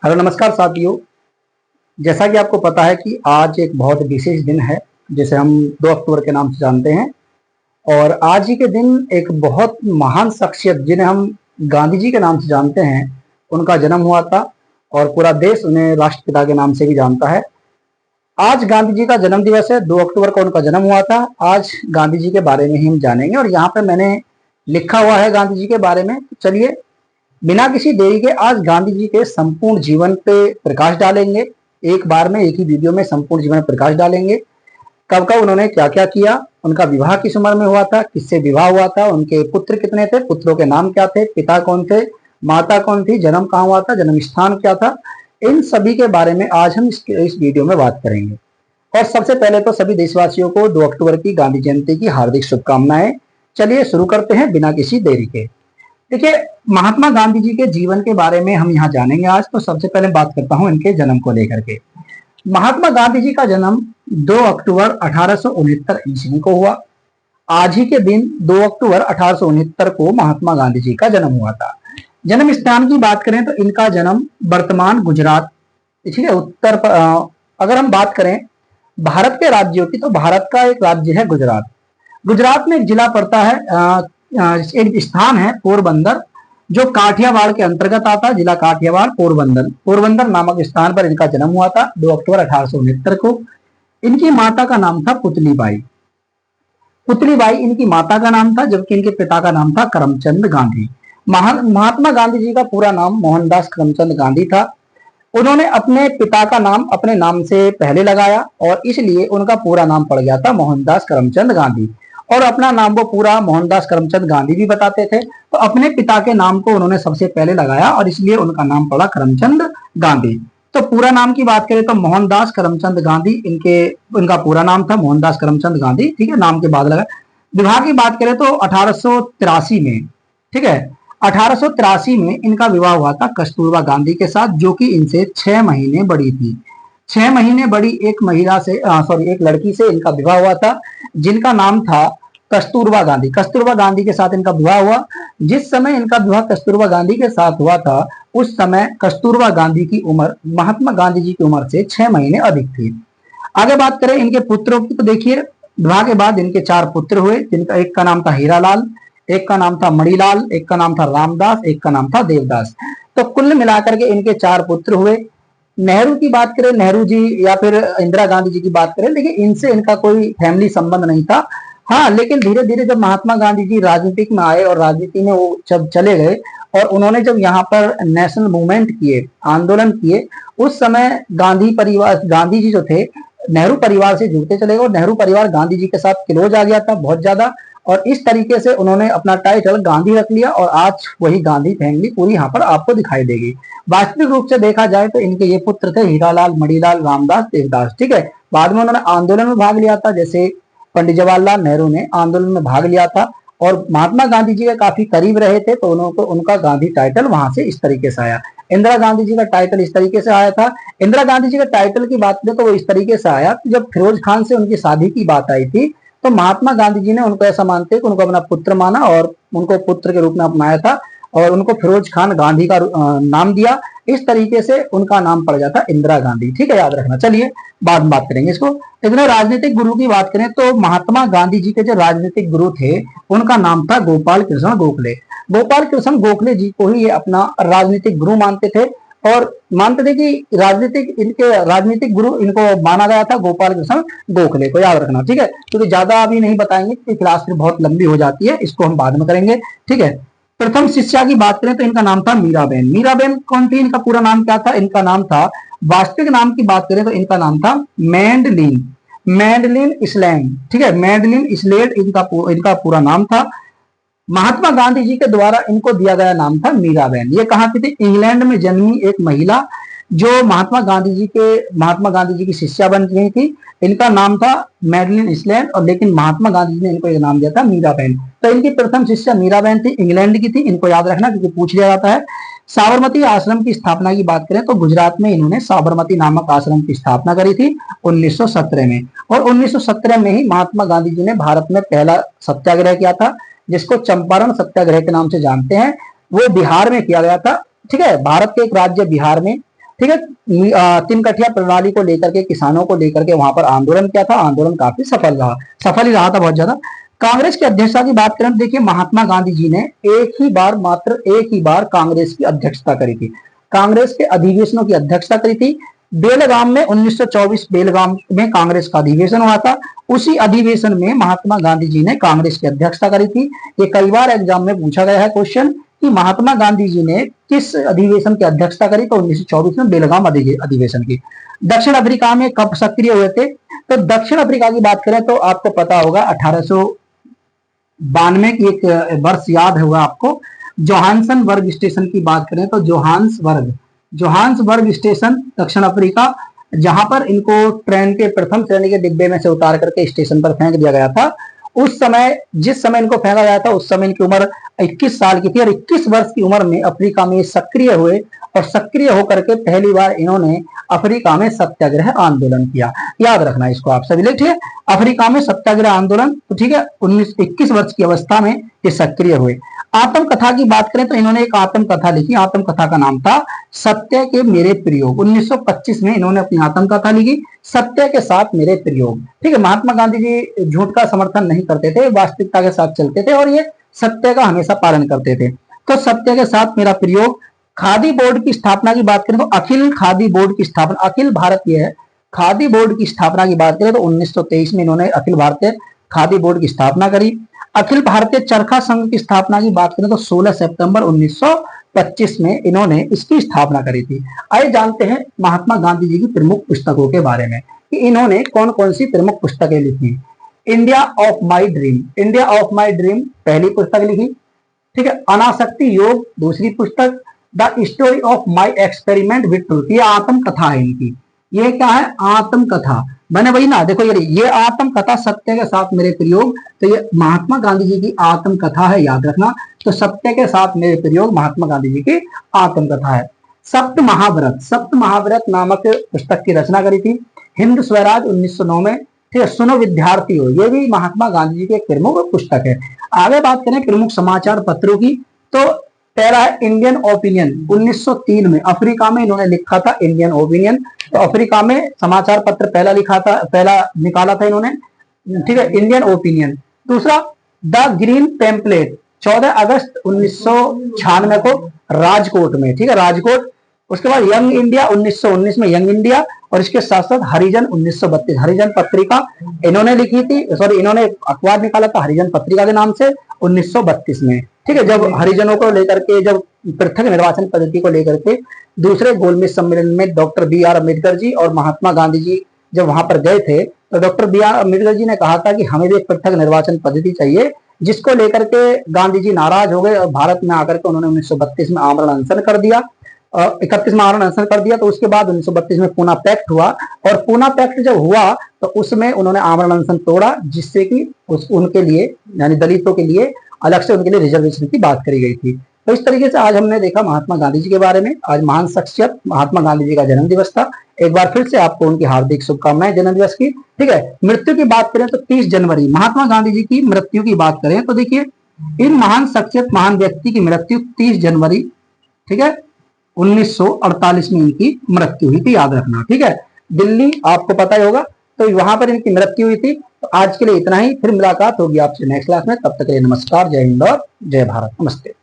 Hello नमस्कार साथियों। जैसा कि आपको पता है कि आज एक बहुत विशेष दिन है जिसे हम 2 अक्टूबर के नाम से जानते हैं। और आज ही के दिन एक बहुत महान शख्सियत जिन्हें हम गांधी जी के नाम से जानते हैं, उनका जन्म हुआ था और पूरा देश उन्हें राष्ट्रपिता के नाम से भी जानता है। आज गांधी जी का जन्म दिवस है, 2 अक्टूबर को उनका जन्म हुआ था। आज गांधी जी के बारे में ही हम जानेंगे और यहाँ पे मैंने लिखा हुआ है गांधी जी के बारे में। चलिए बिना किसी देरी के आज गांधी जी के संपूर्ण जीवन पे प्रकाश डालेंगे। एक बार में एक ही वीडियो में संपूर्ण जीवन पर प्रकाश डालेंगे। कब कब उन्होंने क्या क्या किया, उनका विवाह किस उम्र में हुआ था, किससे विवाह हुआ था, उनके पुत्र कितने थे, पुत्रों के नाम क्या थे, पिता कौन थे, माता कौन थी, जन्म कहाँ हुआ था, जन्म स्थान क्या था, इन सभी के बारे में आज हम इस वीडियो में बात करेंगे। और सबसे पहले तो सभी देशवासियों को 2 अक्टूबर की गांधी जयंती की हार्दिक शुभकामनाएं। चलिए शुरू करते हैं बिना किसी देरी के। देखिए, महात्मा गांधी जी के जीवन के बारे में हम यहाँ जानेंगे आज। तो सबसे पहले बात करता हूँ इनके जन्म को लेकर के। महात्मा गांधी जी का जन्म 2 अक्टूबर 1869 ईस्वी को हुआ। आज ही के दिन 2 अक्टूबर 1869 को महात्मा गांधी जी का जन्म हुआ था। जन्म स्थान की बात करें तो इनका जन्म वर्तमान गुजरात, ठीक है, अगर हम बात करें भारत के राज्यों की, तो भारत का एक राज्य है गुजरात। गुजरात में एक जिला पड़ता है, एक स्थान है पोरबंदर, जो काठियावाड़ के अंतर्गत आता है। जिला काठियावाड़, पोरबंदर, पोरबंदर नामक स्थान पर इनका जन्म हुआ था 2 अक्टूबर 1869 को। इनकी माता का नाम था पुतली बाई। पुतली बाई इनकी माता का नाम था, जबकि इनके पिता का नाम था करमचंद गांधी। महात्मा गांधी जी का पूरा नाम मोहनदास करमचंद गांधी था। उन्होंने अपने पिता का नाम अपने नाम से पहले लगाया और इसलिए उनका पूरा नाम पड़ गया था मोहनदास करमचंद गांधी। और अपना नाम वो पूरा मोहनदास करमचंद गांधी भी बताते थे, तो अपने पिता के नाम को उन्होंने सबसे पहले लगाया और इसलिए उनका नाम पड़ा करमचंद गांधी। तो पूरा नाम की बात करें तो मोहनदास करमचंद गांधी इनका पूरा नाम था, मोहनदास करमचंद गांधी, ठीक है, नाम के बाद लगा। विवाह की बात करें तो 1883 में, ठीक है, 1883 में इनका विवाह हुआ था कस्तूरबा गांधी के साथ, जो कि इनसे 6 महीने बड़ी थी। 6 महीने बड़ी एक महिला से एक लड़की से इनका विवाह हुआ था, जिनका नाम था कस्तूरबा गांधी। कस्तूरबा गांधी के साथ इनका विवाह हुआ। जिस समय इनका विवाह कस्तूरबा गांधी के साथ हुआ था, उस समय कस्तूरबा गांधी की उम्र महात्मा गांधी जी की उम्र से 6 महीने अधिक थी। आगे बात करें इनके पुत्रों की, तो देखिए विवाह के बाद इनके 4 पुत्र हुए, जिनका एक का नाम था हीरालाल, एक का नाम था मणिलाल, एक का नाम था रामदास, एक का नाम था देवदास। तो कुल मिलाकर के इनके 4 पुत्र हुए। नेहरू की बात करें, नेहरू जी या फिर इंदिरा गांधी जी की बात करें, लेकिन इनसे इनका कोई फैमिली संबंध नहीं था। हाँ, लेकिन धीरे धीरे जब महात्मा गांधी जी राजनीतिक में आए और राजनीति में वो जब चले गए और उन्होंने जब यहाँ पर नेशनल मूवमेंट किए, आंदोलन किए, उस समय गांधी जी जो थे नेहरू परिवार से जुड़ते चले गए और नेहरू परिवार गांधी जी के साथ क्लोज आ गया था बहुत ज्यादा। और इस तरीके से उन्होंने अपना टाइटल गांधी रख लिया और आज वही गांधी फैमिली पूरी यहाँ पर आपको दिखाई देगी। वास्तविक रूप से देखा जाए तो इनके ये पुत्र थे हीरालाल, मणिलाल, रामदास, देवदास, ठीक है। बाद में उन्होंने आंदोलन में भाग लिया था, जैसे पंडित जवाहरलाल नेहरू ने आंदोलन में भाग लिया था और महात्मा गांधी जी के काफी करीब रहे थे, तो उनका गांधी टाइटल वहां से इस तरीके से आया। इंदिरा गांधी जी का टाइटल इस तरीके से आया था। इंदिरा गांधी जी का टाइटल की बात करें तो वो इस तरीके से आया कि जब फिरोज खान से उनकी शादी की बात आई थी, तो महात्मा गांधी जी ने उनको ऐसा मानते कि उनको अपना पुत्र माना और उनको पुत्र के रूप में अपनाया था और उनको फिरोज खान गांधी का नाम दिया। इस तरीके से उनका नाम पड़ जाता इंदिरा गांधी, ठीक है, याद रखना। चलिए बाद में बात करेंगे इसको। लेकिन राजनीतिक गुरु की बात करें तो महात्मा गांधी जी के जो राजनीतिक गुरु थे उनका नाम था गोपाल कृष्ण गोखले। गोपाल कृष्ण गोखले जी को ही ये अपना राजनीतिक गुरु मानते थे और मानते थे कि राजनीतिक गुरु इनको माना गया था गोपाल कृष्ण गोखले को, याद रखना, ठीक है। क्योंकि ज्यादा अभी नहीं बताएंगे क्योंकि क्लास फिर बहुत लंबी हो जाती है, इसको हम बाद में करेंगे, ठीक है। प्रथम शिष्या की बात करें तो इनका नाम था मीराबेन। मीराबेन कौन थी, इनका पूरा नाम क्या था, इनका नाम था, वास्तविक नाम की बात करें तो इनका नाम था मैडलिन इस्लैंड, ठीक है, मैडलिन इस्लेड इनका पूरा नाम था। महात्मा गांधी जी के द्वारा इनको दिया गया नाम था मीराबेन। ये कहाँ की थी, इंग्लैंड में जन्मी एक महिला जो महात्मा गांधी जी की शिष्या बन गई थी। इनका नाम था मैडलिन इस्लैंड और लेकिन महात्मा गांधी जी ने इनको एक नाम दिया था मीराबेन। तो इनकी प्रथम शिष्या मीराबेन थी, इंग्लैंड की थी, इनको याद रखना क्योंकि पूछ लिया जाता है। साबरमती आश्रम की स्थापना की बात करें तो गुजरात में इन्होंने साबरमती नामक आश्रम की स्थापना करी थी 1917 में। और 1917 में ही महात्मा गांधी जी ने भारत में पहला सत्याग्रह किया था, जिसको चंपारण सत्याग्रह के नाम से जानते हैं। वो बिहार में किया गया था, ठीक है। भारत के एक राज्य बिहार में ठीक है। तीन कठिया प्रणाली को लेकर के, किसानों को लेकर के वहां पर आंदोलन किया था। आंदोलन काफी सफल रहा, सफल ही रहा था बहुत ज्यादा। कांग्रेस की अध्यक्षता की बात करें तो देखिए, महात्मा गांधी जी ने मात्र एक ही बार कांग्रेस की अध्यक्षता करी थी। कांग्रेस के अधिवेशनों की अध्यक्षता करी थी। बेलगाम में 1924 बेलगाम में कांग्रेस का अधिवेशन हुआ था। उसी अधिवेशन में महात्मा गांधी जी ने कांग्रेस की अध्यक्षता करी थी। ये कई बार एग्जाम में पूछा गया है क्वेश्चन कि महात्मा गांधी जी ने किस अधिवेशन की अध्यक्षता करी, तो 1924 में बेलगाम अधिवेशन की। दक्षिण अफ्रीका में कब सक्रिय हुए थे, तो दक्षिण अफ्रीका की बात करें तो आपको पता होगा 1892 की एक वर्ष याद होगा आपको। जोहान्सबर्ग स्टेशन की बात करें तो जोहान्सबर्ग स्टेशन दक्षिण अफ्रीका, जहां पर इनको ट्रेन के प्रथम श्रेणी के डिब्बे में से उतार करके स्टेशन पर फेंक दिया गया था। उस समय, जिस समय इनको फेंका गया था, उस समय इनकी उम्र 21 साल की थी और 21 वर्ष की उम्र में अफ्रीका में सक्रिय हुए और सक्रिय होकर के पहली बार इन्होंने अफ्रीका में सत्याग्रह आंदोलन किया। याद रखना इसको आप सभी लोग, ठीक है। अफ्रीका में सत्याग्रह आंदोलन, तो ठीक है, 21 वर्ष की अवस्था में ये सक्रिय हुए। आत्मकथा की बात करें तो इन्होंने एक आत्मकथा लिखी। आत्मकथा का नाम था सत्य के मेरे प्रयोग। 1925 में इन्होंने अपनी आत्मकथा लिखी, सत्य के साथ मेरे प्रयोग। ठीक है, महात्मा गांधी जी झूठ का समर्थन नहीं करते थे, वास्तविकता के साथ चलते थे और ये सत्य का हमेशा पालन करते थे। तो सत्य के साथ मेरा प्रयोग। खादी बोर्ड की स्थापना की बात करें तो अखिल खादी बोर्ड की स्थापना, अखिल भारतीय है खादी बोर्ड की स्थापना की बात करें तो 1923 में इन्होंने अखिल भारतीय खादी बोर्ड की स्थापना करी। अखिल भारतीय चरखा संघ की स्थापना की बात करें तो 16 सितंबर 1925 में इन्होंने इसकी स्थापना करी थी। आइए जानते हैं महात्मा गांधी जी की प्रमुख पुस्तकों के बारे में कि इन्होंने कौन कौन सी प्रमुख पुस्तकें लिखी। India of my dream, India of my dream पहली पुस्तक लिखी। ठीक है, अनासक्ति योग दूसरी पुस्तक। The story of my experiment with truth, ये आत्मकथा है इनकी। ये क्या है, आत्मकथा। मैंने वही ना, देखो ये आत्मकथा सत्य के साथ मेरे प्रयोग, तो ये महात्मा गांधी जी की आत्मकथा है, याद रखना। तो सत्य के साथ मेरे प्रयोग महात्मा गांधी जी की आत्मकथा है। सप्त महाव्रत नामक पुस्तक की रचना करी थी। हिंद स्वराज 1909 में। ठीक है, सुनो विद्यार्थियों, ये भी महात्मा गांधी जी की एक प्रमुख पुस्तक है। आगे बात करें प्रमुख समाचार पत्रों की, तो पहला है इंडियन ओपिनियन। 1903 में अफ्रीका में इन्होंने लिखा था इंडियन ओपिनियन। तो अफ्रीका में समाचार पत्र पहला निकाला था इन्होंने। ठीक है, इंडियन ओपिनियन। दूसरा द ग्रीन टेम्पलेट, 14 अगस्त 1996 को राजकोट में। ठीक है, राजकोट। उसके बाद यंग इंडिया 1919 में, यंग इंडिया। और इसके साथ साथ हरिजन 1932, हरिजन पत्रिका इन्होंने लिखी थी, इन्होंने अखबार निकाला था हरिजन पत्रिका के नाम से 1932 में। ठीक है, जब हरिजनों को लेकर के, जब पृथक निर्वाचन पद्धति को लेकर के दूसरे गोलमेज सम्मेलन में डॉक्टर BR अम्बेडकर जी और महात्मा गांधी जी जब वहां पर गए थे, तो डॉक्टर BR अम्बेडकर जी ने कहा था कि हमें भी एक पृथक निर्वाचन पद्धति चाहिए, जिसको लेकर के गांधी जी नाराज हो गए और भारत में आकर के उन्होंने 1932 में आमरण अनशन कर दिया, 31 में आमरण अनशन कर दिया। तो उसके बाद 1932 में पूना पैक्ट हुआ, और पूना पैक्ट जब हुआ तो उसमें उन्होंने आमरण अनशन तोड़ा, जिससे कि उनके लिए, यानी दलितों के लिए अलग से उनके लिए रिजर्वेशन की बात करी गई थी। तो इस तरीके से आज हमने देखा महात्मा गांधी जी के बारे में। आज महान शख्सियत महात्मा गांधी जी का जन्म दिवस था। एक बार फिर से आपको उनकी हार्दिक शुभकामनाएं जन्म दिवस की। ठीक है, मृत्यु की बात करें तो 30 जनवरी महात्मा गांधी जी की मृत्यु की बात करें तो देखिए, इन महान शख्सियत, महान व्यक्ति की मृत्यु 30 जनवरी, ठीक है, 1948 में इनकी मृत्यु हुई थी, याद रखना। ठीक है, दिल्ली आपको पता ही होगा, तो वहां पर इनकी मृत्यु हुई थी। तो आज के लिए इतना ही, फिर मुलाकात होगी आपसे नेक्स्ट क्लास में। तब तक के लिए नमस्कार, जय हिंद और जय भारत। नमस्ते।